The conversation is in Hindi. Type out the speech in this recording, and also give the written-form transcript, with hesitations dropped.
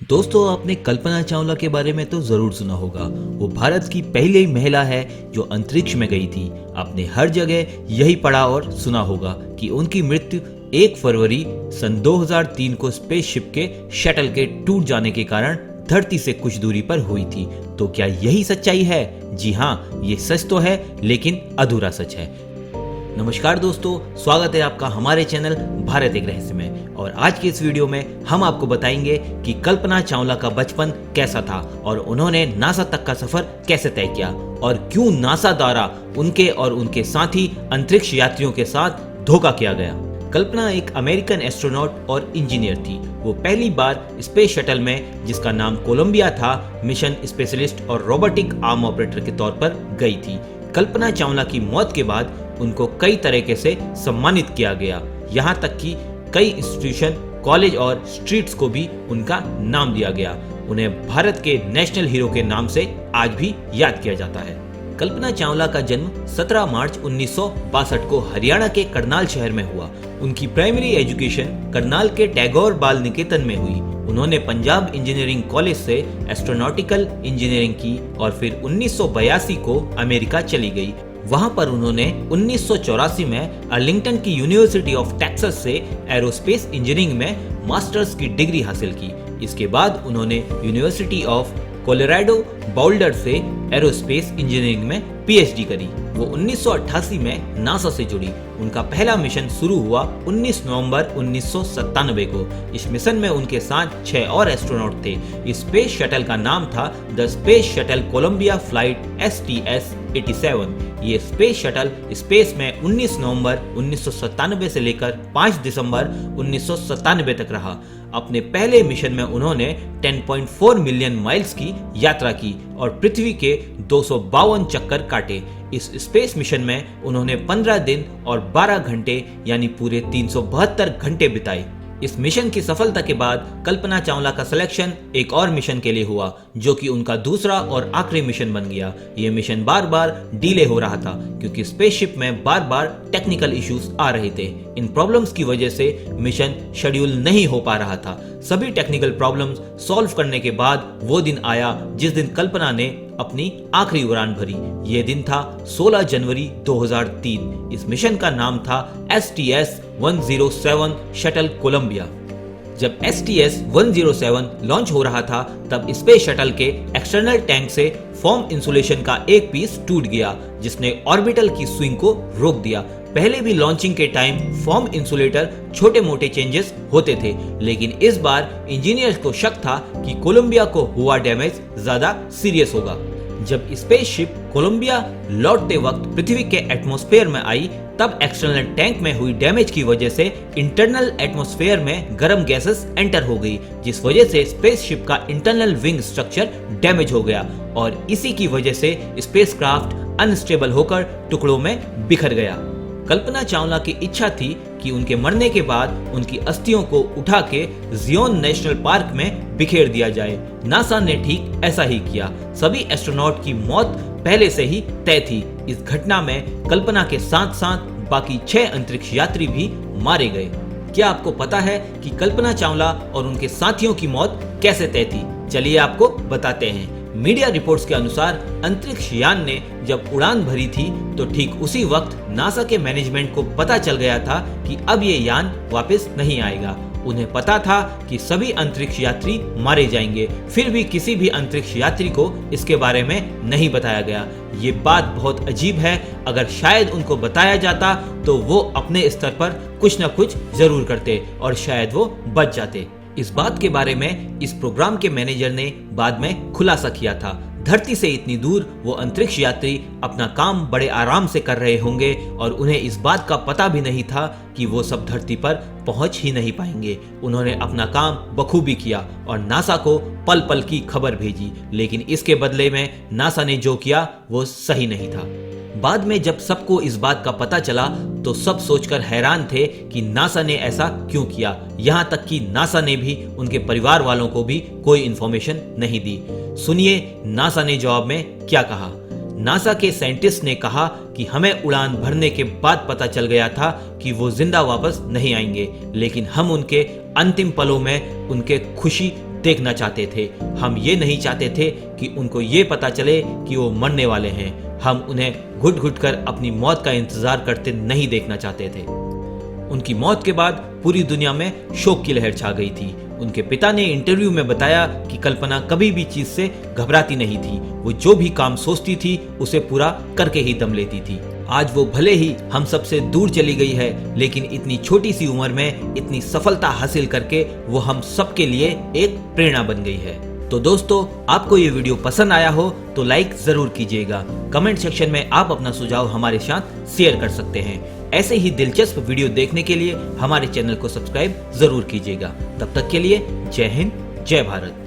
दोस्तों, आपने कल्पना चावला के बारे में तो जरूर सुना होगा। वो भारत की पहली महिला है जो अंतरिक्ष में गई थी। आपने हर जगह यही पढ़ा और सुना होगा कि उनकी मृत्यु 1 फरवरी सन 2003 को स्पेसशिप के शटल के टूट जाने के कारण धरती से कुछ दूरी पर हुई थी। तो क्या यही सच्चाई है? जी हाँ, ये सच तो है, लेकिन अधूरा सच है। नमस्कार दोस्तों, स्वागत है आपका हमारे चैनल भारत एक रहस्य में। और आज की इस वीडियो में हम आपको बताएंगे कि कल्पना चावला का बचपन कैसा था और उन्होंने नासा तक का सफर कैसे तय किया और क्यों नासा द्वारा उनके और उनके साथी अंतरिक्ष यात्रियों के साथ धोखा किया गया। कल्पना एक अमेरिकन एस्ट्रोनॉट और इंजीनियर थी। वो पहली बार स्पेस शटल में, जिसका नाम कोलंबिया था, मिशन स्पेशलिस्ट और रोबोटिक आर्म ऑपरेटर के तौर पर गई थी। कल्पना चावला की मौत के बाद उनको कई तरीके से सम्मानित किया गया। यहाँ तक कि कई इंस्टीट्यूशन, कॉलेज और स्ट्रीट्स को भी उनका नाम दिया गया। उन्हें भारत के नेशनल हीरो के नाम से आज भी याद किया जाता है। कल्पना चावला का जन्म 17 मार्च 1962 को हरियाणा के करनाल शहर में हुआ। उनकी प्राइमरी एजुकेशन करनाल के टैगोर बाल निकेतन में हुई। उन्होंने पंजाब इंजीनियरिंग कॉलेज से एस्ट्रोनॉटिकल इंजीनियरिंग की और फिर 1982 को अमेरिका चली गई। वहां पर उन्होंने 1984 में अर्लिंगटन की यूनिवर्सिटी ऑफ टेक्सास से एरोस्पेस इंजीनियरिंग में मास्टर्स की डिग्री हासिल की। इसके बाद उन्होंने यूनिवर्सिटी ऑफ कोलोराडो बाउल्डर से एरोस्पेस इंजीनियरिंग में पीएचडी करी। वो 1988 में नासा से जुड़ी। उनका पहला मिशन शुरू हुआ 19 नवंबर 1997 को। इस मिशन में उनके साथ 6 और एस्ट्रोनॉट थे। इस स्पेस शटल का नाम था the space shuttle Columbia flight STS-87। ये स्पेस शटल स्पेस में 19 नवंबर 1997 से लेकर 5 दिसंबर 1997 तक रहा। अपने पहले मिशन में उन्होंने 10.4 मिलियन माइल्स की यात्रा की और पृथ्वी के 252 चक्कर काटे। इस स्पेस मिशन में उन्होंने 15 दिन और 12 घंटे यानी पूरे 372 घंटे बिताए। इस मिशन की सफलता के बाद कल्पना चावला का सिलेक्शन एक और मिशन के लिए हुआ, जो कि उनका दूसरा और आखिरी मिशन बन गया। ये मिशन बार बार डिले हो रहा था क्योंकि स्पेसशिप में बार बार टेक्निकल इश्यूज आ रहे थे। इन प्रॉब्लम्स की वजह से मिशन शेड्यूल नहीं हो पा रहा था। सभी टेक्निकल प्रॉब्लम्स सॉल्व करने के बाद वो दिन आया जिस दिन कल्पना ने अपनी आखिरी उड़ान भरी। ये दिन था 16 जनवरी 2003। इस मिशन का नाम था STS-107 शटल कोलंबिया। जब STS-107 लॉन्च हो रहा था तब स्पेस शटल के एक्सटर्नल टैंक से फोम इंसुलेशन का एक पीस टूट गया, जिसने ऑर्बिटल की स्विंग को रोक दिया। पहले भी लॉन्चिंग के टाइम फोम इंसुलेटर छोटे मोटे चेंजेस होते थे, लेकिन इस बार इंजीनियर्स को शक था कि कोलंबिया को हुआ डैमेज ज्यादा सीरियस होगा। जब स्पेसशिप कोलंबिया लौटते वक्त पृथ्वी के एटमॉस्फेयर में आई तब एक्सटर्नल टैंक में हुई डैमेज की वजह से इंटरनल एटमॉस्फेयर में गर्म गैसेस एंटर हो गई, जिस वजह से स्पेसशिप का इंटरनल विंग स्ट्रक्चर डैमेज हो गया और इसी की वजह से स्पेसक्राफ्ट अनस्टेबल होकर टुकड़ों में बिखर गया। कल्पना चावला की इच्छा थी कि उनके मरने के बाद उनकी अस्थियों को उठा के जियोन नेशनल पार्क में बिखेर दिया जाए। नासा ने ठीक ऐसा ही किया। सभी एस्ट्रोनॉट की मौत पहले से ही तय थी। इस घटना में कल्पना के साथ साथ बाकी 6 अंतरिक्ष यात्री भी मारे गए। क्या आपको पता है कि कल्पना चावला और उनके साथियों की मौत कैसे तय थी? चलिए आपको बताते हैं। मीडिया रिपोर्ट्स के अनुसार अंतरिक्ष यान ने जब उड़ान भरी थी तो ठीक उसी वक्त नासा के मैनेजमेंट को पता चल गया था कि अब ये यान वापस नहीं आएगा। उन्हें पता था कि सभी अंतरिक्ष यात्री मारे जाएंगे, फिर भी किसी भी अंतरिक्ष यात्री को इसके बारे में नहीं बताया गया। ये बात बहुत अजीब है। अगर शायद उनको बताया जाता तो वो अपने स्तर पर कुछ न कुछ जरूर करते और शायद वो बच जाते। इस बात के बारे में इस प्रोग्राम के मैनेजर ने बाद में खुलासा किया था। धरती से इतनी दूर वो अंतरिक्ष यात्री अपना काम बड़े आराम से कर रहे होंगे और उन्हें इस बात का पता भी नहीं था कि वो सब धरती पर पहुंच ही नहीं पाएंगे। उन्होंने अपना काम बखूबी किया और नासा को पल पल की खबर भेजी, लेकिन इसके बदले में नासा ने जो किया वो सही नहीं था। बाद में जब सबको इस बात का पता चला तो सब सोचकर हैरान थे कि नासा ने ऐसा क्यों किया। यहाँ तक कि नासा ने भी उनके परिवार वालों को भी कोई इंफॉर्मेशन नहीं दी। सुनिए नासा ने जवाब में क्या कहा। नासा के साइंटिस्ट ने कहा कि हमें उड़ान भरने के बाद पता चल गया था कि वो जिंदा वापस नहीं आएंगे, लेकिन हम उनके अंतिम पलों में उनके खुशी देखना चाहते थे। हम ये नहीं चाहते थे कि उनको ये पता चले कि वो मरने वाले हैं। हम उन्हें घुट घुट कर अपनी मौत का इंतजार करते नहीं देखना चाहते थे। उनकी मौत के बाद पूरी दुनिया में शोक की लहर छा गई थी। उनके पिता ने इंटरव्यू में बताया कि कल्पना कभी भी चीज से घबराती नहीं थी। वो जो भी काम सोचती थी उसे पूरा करके ही दम लेती थी। आज वो भले ही हम सबसे दूर चली गई है, लेकिन इतनी छोटी सी उम्र में इतनी सफलता हासिल करके वो हम सबके लिए एक प्रेरणा बन गई है। तो दोस्तों, आपको ये वीडियो पसंद आया हो तो लाइक जरूर कीजिएगा। कमेंट सेक्शन में आप अपना सुझाव हमारे साथ शेयर कर सकते हैं। ऐसे ही दिलचस्प वीडियो देखने के लिए हमारे चैनल को सब्सक्राइब जरूर कीजिएगा। तब तक के लिए जय हिंद, जय भारत।